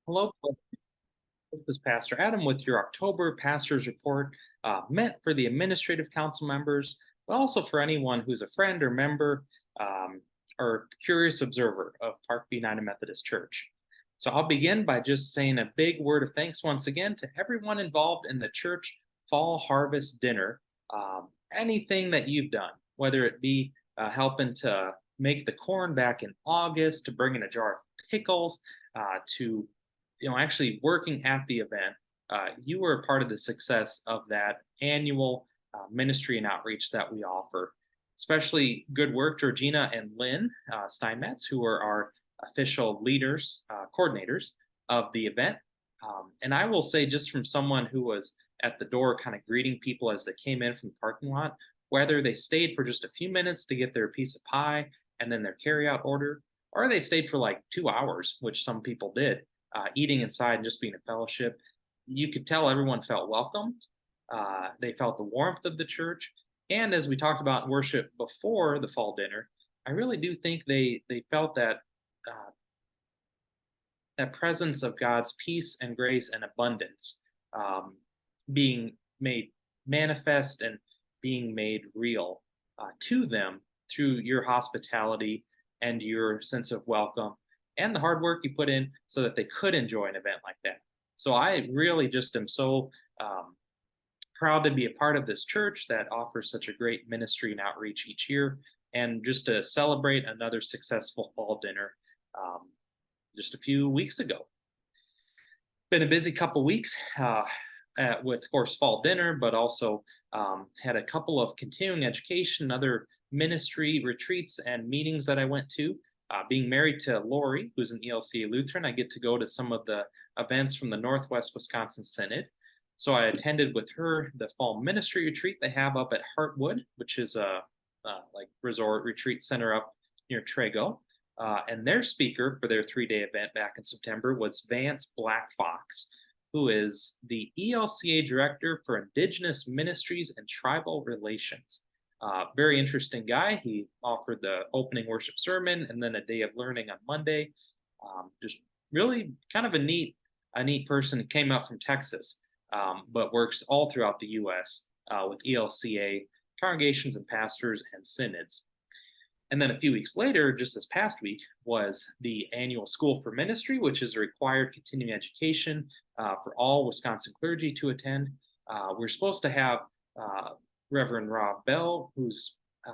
Hello, this is Pastor Adam with your October Pastor's Report, meant for the administrative council members, but also for anyone who's a friend or member um, or curious observer of Parkview United Methodist Church. So I'll begin by just saying a big word of thanks once again to everyone involved in the church fall harvest dinner. Anything that you've done, whether it be helping to make the corn back in August, to bring in a jar of pickles, to actually working at the event, you were a part of the success of that annual ministry and outreach that we offer. Especially good work, Georgina and Lynn Steinmetz, who are our official leaders, coordinators of the event. And I will say, just from someone who was at the door kind of greeting people as they came in from the parking lot, whether they stayed for just a few minutes to get their piece of pie and then their carryout order, or they stayed for like 2 hours, which some people did, eating inside and just being a fellowship. You could tell everyone felt welcomed. They felt the warmth of the church. And as we talked about in worship before the fall dinner, I really do think they felt uh, that presence of God's peace and grace and abundance um, being made manifest and being made real to them through your hospitality and your sense of welcome and the hard work you put in so that they could enjoy an event like that. So I really just am so um, proud to be a part of this church that offers such a great ministry and outreach each year, and just to celebrate another successful fall dinner um, just a few weeks ago. Been a busy couple weeks with, of course, fall dinner, but also had a couple of continuing education, other ministry retreats and meetings that I went to. Being married to Lori, who's an ELCA Lutheran, I get to go to some of the events from the Northwest Wisconsin Synod. So I attended with her the fall ministry retreat they have up at Heartwood, which is a like resort retreat center up near Trago. And their speaker for their 3-day event back in September was Vance Black Fox, who is the ELCA Director for Indigenous Ministries and Tribal Relations. Very interesting guy. He offered the opening worship sermon and then a day of learning on Monday. Just really kind of a neat person. Came out from Texas, but works all throughout the U.S. With ELCA congregations and pastors and synods. And then a few weeks later, just this past week, was the annual School for Ministry, which is a required continuing education for all Wisconsin clergy to attend. We're supposed to have Reverend Rob Bell, who's I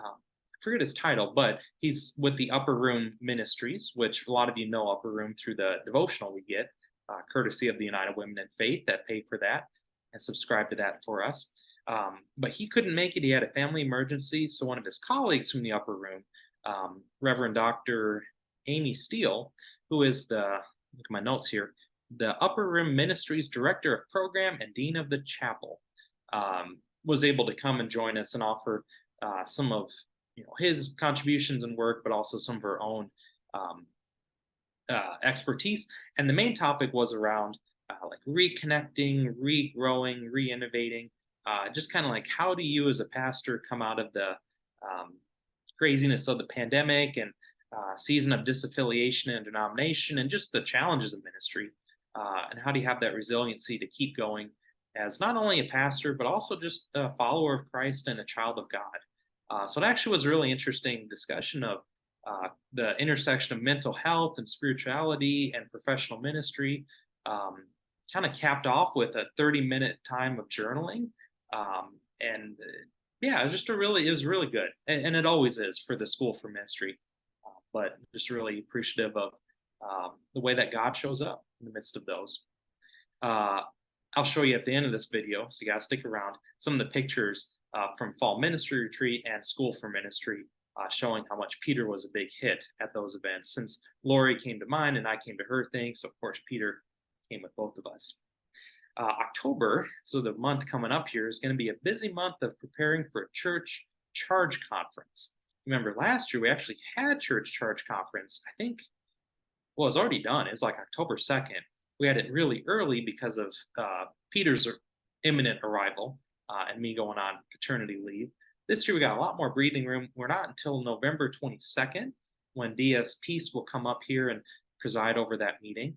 forget his title, but he's with the Upper Room Ministries, which a lot of you know Upper Room through the devotional we get, courtesy of the United Women in Faith that pay for that and subscribe to that for us. But he couldn't make it. He had a family emergency. So one of his colleagues from the Upper Room, Reverend Dr. Amy Steele, who is look at my notes here, the Upper Room Ministries Director of Program and Dean of the Chapel, was able to come and join us and offer some of his contributions and work, but also some of her own um, expertise. And the main topic was around like reconnecting, regrowing, re-innovating, just kind of like how do you as a pastor come out of the um, craziness of the pandemic and season of disaffiliation and denomination and just the challenges of ministry, and how do you have that resiliency to keep going as not only a pastor but also just a follower of Christ and a child of God. So it actually was a really interesting discussion of the intersection of mental health and spirituality and professional ministry, um, kind of capped off with a 30-minute time of journaling. And yeah, it was just is really good. And it always is for the School for Ministry. But just really appreciative of the way that God shows up in the midst of those. Uh, I'll show you at the end of this video, so you got to stick around, some of the pictures from Fall Ministry Retreat and School for Ministry, showing how much Peter was a big hit at those events. Since Lori came to mine and I came to her thing, so of course Peter came with both of us. October, so the month coming up here, is going to be a busy month of preparing for a church charge conference. Remember, last year we actually had church charge conference. I think, well, it's already done. It was like October 2nd. We had it really early because of Peter's imminent arrival and me going on paternity leave. This year we got a lot more breathing room. We're not until November 22nd when DS Peace will come up here and preside over that meeting.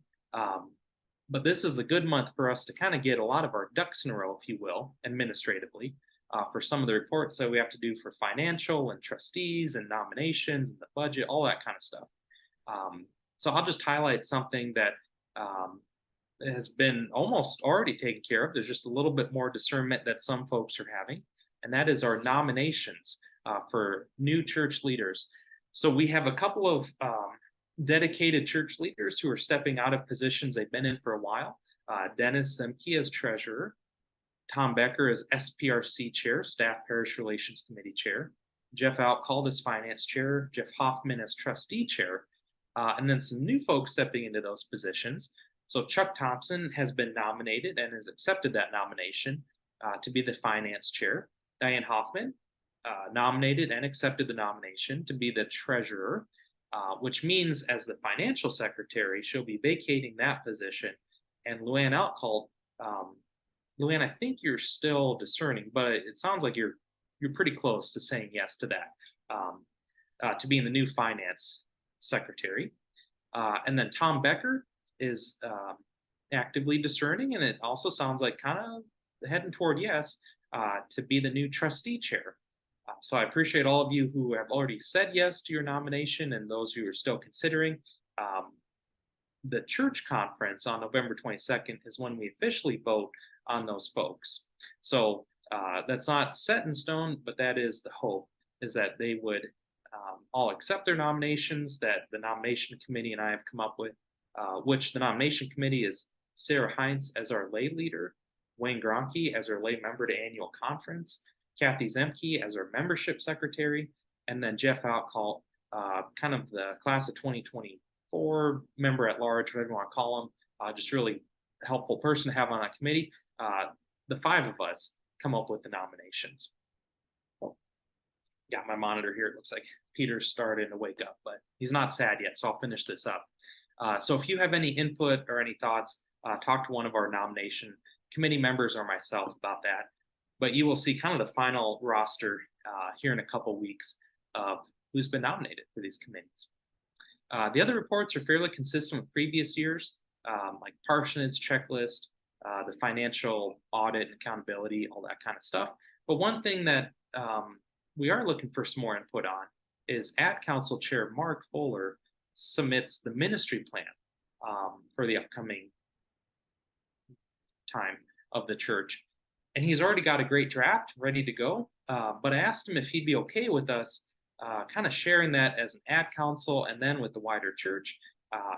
But this is a good month for us to kind of get a lot of our ducks in a row, if you will, administratively, for some of the reports that we have to do for financial and trustees and nominations and the budget, all that kind of stuff. Um, so I'll just highlight something that um, has been almost already taken care of. There's just a little bit more discernment that some folks are having, and that is our nominations for new church leaders. So we have a couple of dedicated church leaders who are stepping out of positions they've been in for a while. Dennis Semke as treasurer, Tom Becker as SPRC chair, Staff Parish Relations Committee chair, Jeff Outcalled as finance chair, Jeff Hoffman as trustee chair, and then some new folks stepping into those positions. So Chuck Thompson has been nominated and has accepted that nomination to be the finance chair. Diane Hoffman nominated and accepted the nomination to be the treasurer, which means as the financial secretary, she'll be vacating that position. And Luann Outcalled, Luann, I think you're still discerning, but it sounds like you're pretty close to saying yes to that, to being the new finance secretary. And then Tom Becker is actively discerning, and it also sounds like kind of heading toward yes to be the new trustee chair. So I appreciate all of you who have already said yes to your nomination and those who are still considering. The church conference on November 22nd is when we officially vote on those folks. So that's not set in stone, but that is the hope, is that they would all accept their nominations that the nomination committee and I have come up with, which the nomination committee is Sarah Heinz as our lay leader, Wayne Gronke as our lay member to annual conference, Kathy Zemke as our membership secretary, and then Jeff Outcall, kind of the class of 2024 member at large, whatever you want to call him, just really helpful person to have on that committee. The five of us come up with the nominations. Got my monitor here. It looks like Peter's starting to wake up, but he's not sad yet, so I'll finish this up. So if you have any input or any thoughts, talk to one of our nomination committee members or myself about that. But you will see kind of the final roster here in a couple weeks of who's been nominated for these committees. The other reports are fairly consistent with previous years, like parsonage checklist, the financial audit and accountability, all that kind of stuff. But one thing that we are looking for some more input on is Ad Council Chair Mark Fuller submits the ministry plan for the upcoming time of the church. And he's already got a great draft ready to go. But I asked him if he'd be okay with us kind of sharing that as an ad council and then with the wider church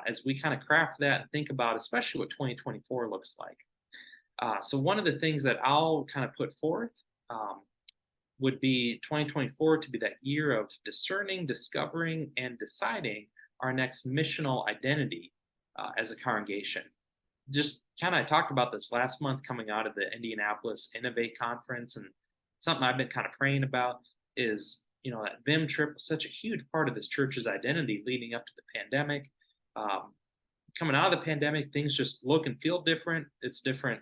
as we kind of craft that and think about especially what 2024 looks like. So one of the things that I'll kind of put forth would be 2024 to be that year of discerning, discovering, and deciding our next missional identity as a congregation. Just kind of I talked about this last month coming out of the Indianapolis Innovate Conference, and something I've been kind of praying about is, you know, that VIM trip was such a huge part of this church's identity leading up to the pandemic. Coming out of the pandemic, things just look and feel different. It's different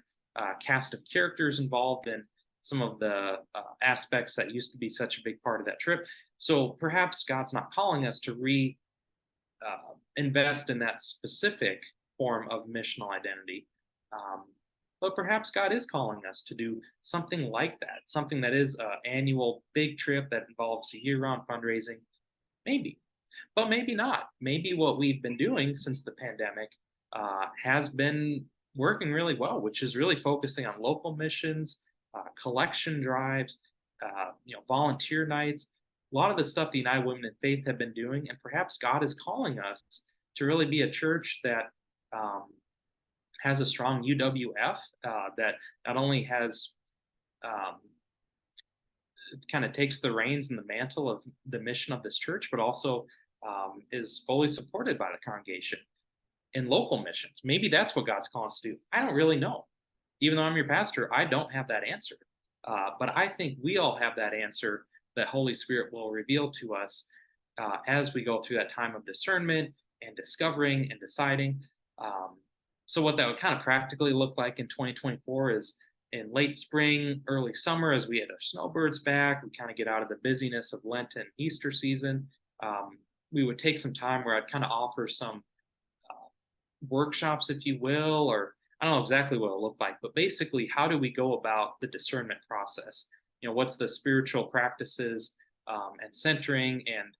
cast of characters involved in some of the aspects that used to be such a big part of that trip. So perhaps God's not calling us to invest in that specific form of missional identity. But perhaps God is calling us to do something like that, something that is an annual big trip that involves a year-round fundraising. Maybe, but maybe not. Maybe what we've been doing since the pandemic has been working really well, which is really focusing on local missions, collection drives, volunteer nights, a lot of the stuff the United Women in Faith have been doing. And perhaps God is calling us to really be a church that has a strong UWF that not only has kind of takes the reins and the mantle of the mission of this church, but also is fully supported by the congregation in local missions. Maybe that's what God's calling us to do. I don't really know. Even though I'm your pastor, I don't have that answer. But I think we all have that answer that Holy Spirit will reveal to us as we go through that time of discernment and discovering and deciding. So what that would kind of practically look like in 2024 is in late spring, early summer, as we had our snowbirds back, we kind of get out of the busyness of Lent and Easter season. We would take some time where I'd kind of offer some workshops, if you will, or I don't know exactly what it'll look like, but basically, how do we go about the discernment process? What's the spiritual practices and centering and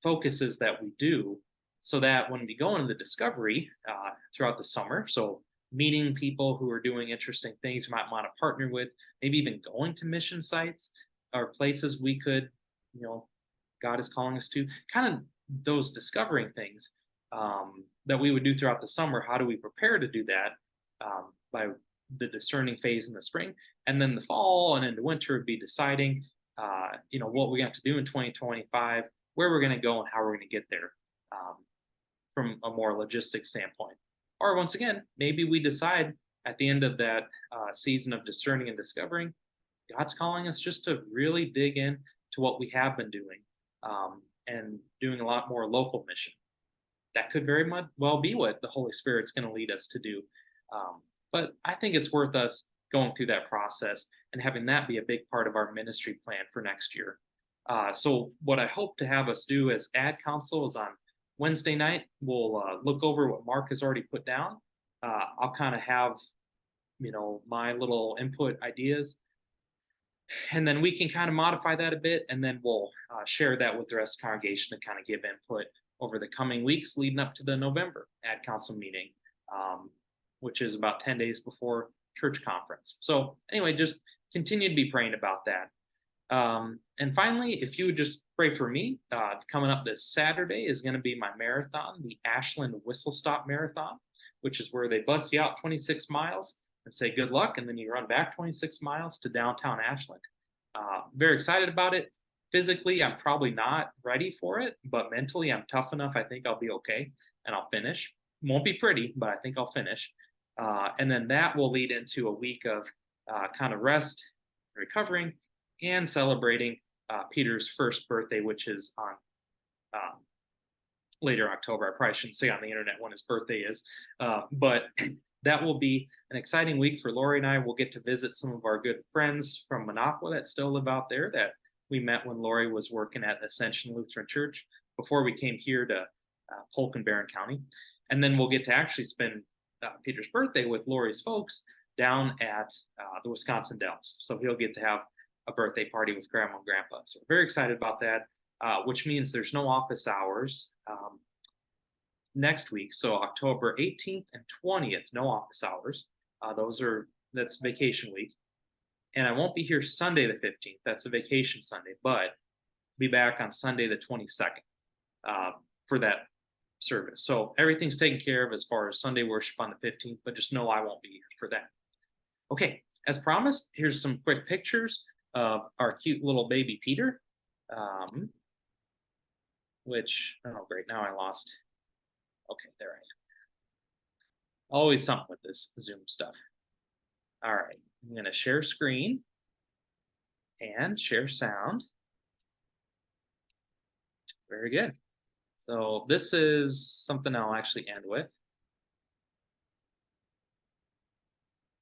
focuses that we do so that when we go into the discovery throughout the summer, so meeting people who are doing interesting things you might want to partner with, maybe even going to mission sites or places we could, you know, God is calling us to, kind of those discovering things that we would do throughout the summer. How do we prepare to do that by the discerning phase in the spring? And then the fall and into winter would be deciding, what we have to do in 2025, where we're going to go and how we're going to get there um, from a more logistic standpoint. Or once again, maybe we decide at the end of that season of discerning and discovering, God's calling us just to really dig in to what we have been doing and doing a lot more local mission. That could very much well be what the Holy Spirit's going to lead us to do. But I think it's worth us going through that process and having that be a big part of our ministry plan for next year. So what I hope to have us do as ad council is on Wednesday night, we'll look over what Mark has already put down. I'll kind of have, my little input ideas, and then we can kind of modify that a bit, and then we'll share that with the rest of the congregation to kind of give input over the coming weeks leading up to the November ad council meeting, which is about 10 days before church conference. So anyway, just continue to be praying about that. And finally, if you would just pray for me, coming up this Saturday is going to be my marathon, the Ashland Whistle Stop Marathon, which is where they bus you out 26 miles and say good luck, and then you run back 26 miles to downtown Ashland. Very excited about it. Physically, I'm probably not ready for it, but mentally, I'm tough enough. I think I'll be okay, and I'll finish. Won't be pretty, but I think I'll finish. And then that will lead into a week of kind of rest, recovering, and celebrating Peter's first birthday, which is on later October. I probably shouldn't say on the internet when his birthday is, but that will be an exciting week for Lori and I. We'll get to visit some of our good friends from Minocqua that still live out there that we met when Lori was working at Ascension Lutheran Church before we came here to Polk and Barron County. And then we'll get to actually spend Peter's birthday with Lori's folks down at the Wisconsin Dells. So he'll get to have a birthday party with Grandma and Grandpa. So we're very excited about that, which means there's no office hours next week. So October 18th and 20th, no office hours. That's vacation week. And I won't be here Sunday the 15th. That's a vacation Sunday, but be back on Sunday the 22nd for that service. So everything's taken care of as far as Sunday worship on the 15th, but just know I won't be here for that. Okay, as promised, here's some quick pictures of our cute little baby Peter, which, oh great, now I lost. Okay, there I am. Always something with this Zoom stuff. All right, I'm going to share screen and share sound. Very good. So this is something I'll actually end with.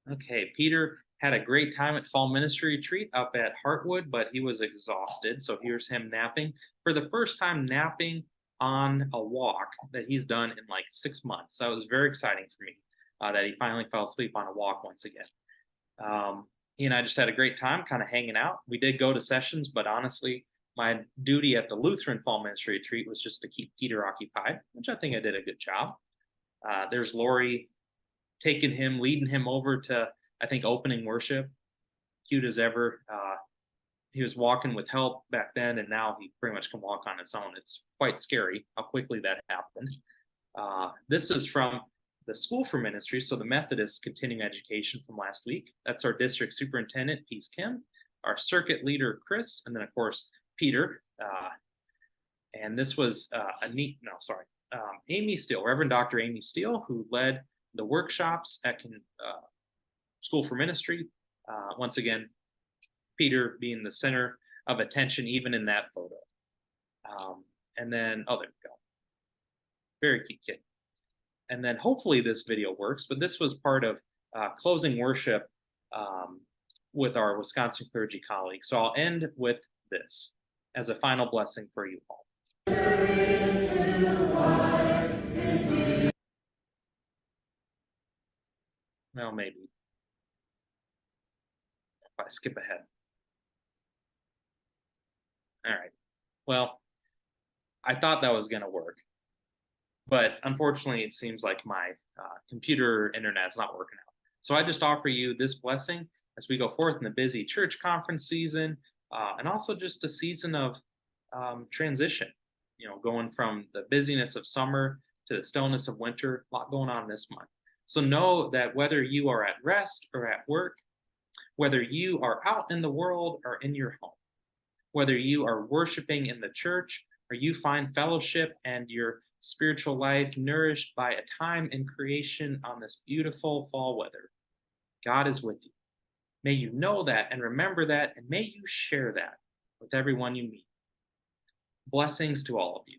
Okay, Peter had a great time at Fall Ministry Retreat up at Heartwood, but he was exhausted. So here's him napping. For the first time napping on a walk that he's done in like 6 months. So it was very exciting for me that he finally fell asleep on a walk once again. He and I just had a great time kind of hanging out. We did go to sessions, but honestly, my duty at the Lutheran Fall Ministry Retreat was just to keep Peter occupied, which I think I did a good job. There's Lori leading him over to, I think, opening worship. Cute as ever. He was walking with help back then, and now he pretty much can walk on his own. It's quite scary how quickly that happened. This is from the School for Ministry, so the Methodist continuing education from last week. That's our district superintendent, Peace Kim, our circuit leader, Chris, and then, of course, Peter. And this was Amy Steele, Reverend Dr. Amy Steele, who led the workshops at School for Ministry. Once again, Peter being the center of attention, even in that photo. And then, oh, there we go. Very cute kid. And then hopefully this video works, but this was part of closing worship with our Wisconsin clergy colleagues. So I'll end with this as a final blessing for you all. Well, maybe if I skip ahead. All right. Well, I thought that was going to work, but unfortunately, it seems like my computer internet is not working out. So I just offer you this blessing as we go forth in the busy church conference season, and also just a season of transition. Going from the busyness of summer to the stillness of winter, a lot going on this month. So know that whether you are at rest or at work, whether you are out in the world or in your home, whether you are worshiping in the church or you find fellowship and your spiritual life nourished by a time in creation on this beautiful fall weather, God is with you. May you know that and remember that, and may you share that with everyone you meet. Blessings to all of you.